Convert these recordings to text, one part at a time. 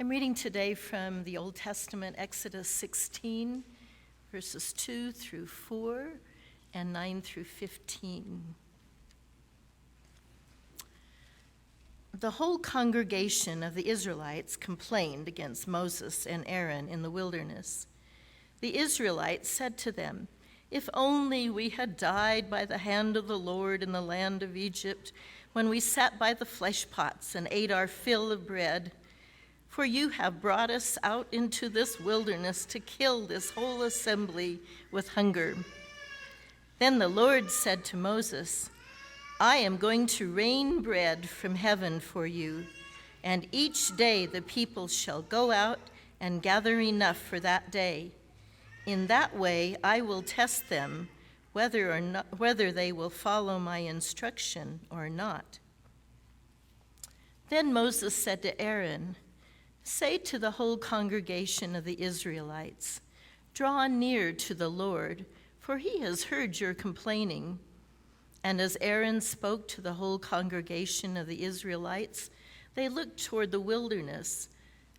I'm reading today from the Old Testament, Exodus 16, verses 2 through 4 and 9 through 15. The whole congregation of the Israelites complained against Moses and Aaron in the wilderness. The Israelites said to them, "If only we had died by the hand of the Lord in the land of Egypt, when we sat by the flesh pots and ate our fill of bread. For you have brought us out into this wilderness to kill this whole assembly with hunger." Then the Lord said to Moses, "I am going to rain bread from heaven for you, and each day the people shall go out and gather enough for that day. In that way I will test them whether they will follow my instruction or not." Then Moses said to Aaron, "Say to the whole congregation of the Israelites, 'Draw near to the Lord, for he has heard your complaining.'" And as Aaron spoke to the whole congregation of the Israelites, they looked toward the wilderness,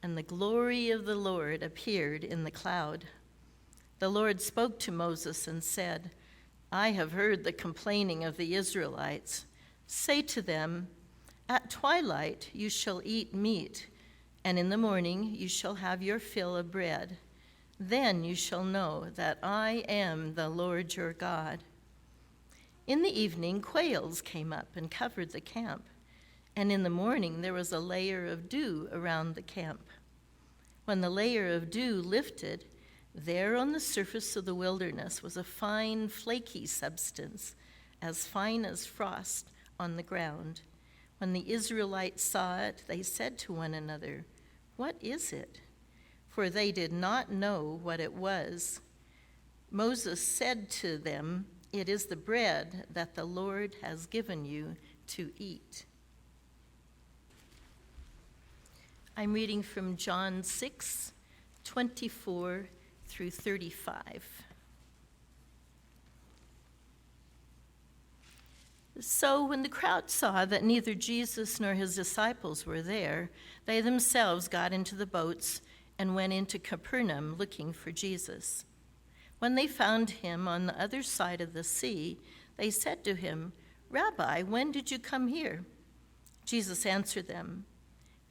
and the glory of the Lord appeared in the cloud. The Lord spoke to Moses and said, "I have heard the complaining of the Israelites. Say to them, 'At twilight you shall eat meat, and in the morning you shall have your fill of bread. Then you shall know that I am the Lord your God.'" In the evening, quails came up and covered the camp, and in the morning there was a layer of dew around the camp. When the layer of dew lifted, there on the surface of the wilderness was a fine, flaky substance, as fine as frost on the ground. When the Israelites saw it, they said to one another, "What is it?" For they did not know what it was. Moses said to them, "It is the bread that the Lord has given you to eat." I'm reading from John 6, 24 through 35. So when the crowd saw that neither Jesus nor his disciples were there, they themselves got into the boats and went into Capernaum looking for Jesus. When they found him on the other side of the sea, they said to him, "Rabbi, when did you come here?" Jesus answered them,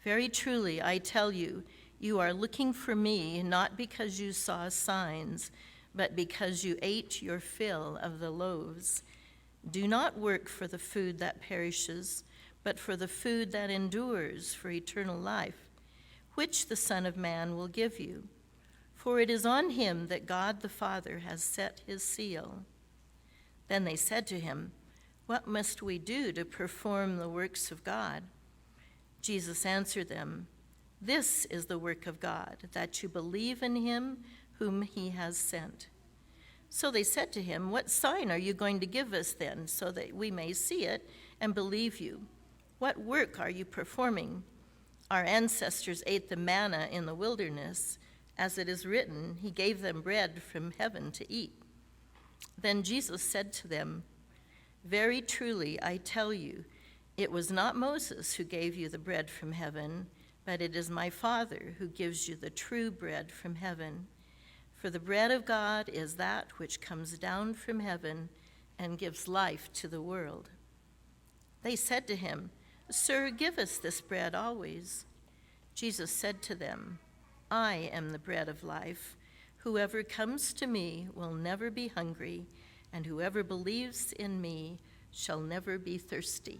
"Very truly, I tell you, you are looking for me not because you saw signs, but because you ate your fill of the loaves. Do not work for the food that perishes, but for the food that endures for eternal life, which the Son of Man will give you. For it is on him that God the Father has set his seal." Then they said to him, "What must we do to perform the works of God?" Jesus answered them, "This is the work of God, that you believe in him whom he has sent." So they said to him, "What sign are you going to give us then, so that we may see it and believe you? What work are you performing? Our ancestors ate the manna in the wilderness. As it is written, he gave them bread from heaven to eat." Then Jesus said to them, "Very truly, I tell you, it was not Moses who gave you the bread from heaven, but it is my Father who gives you the true bread from heaven. For the bread of God is that which comes down from heaven and gives life to the world." They said to him, "Sir, give us this bread always." Jesus said to them, "I am the bread of life. Whoever comes to me will never be hungry, and whoever believes in me shall never be thirsty.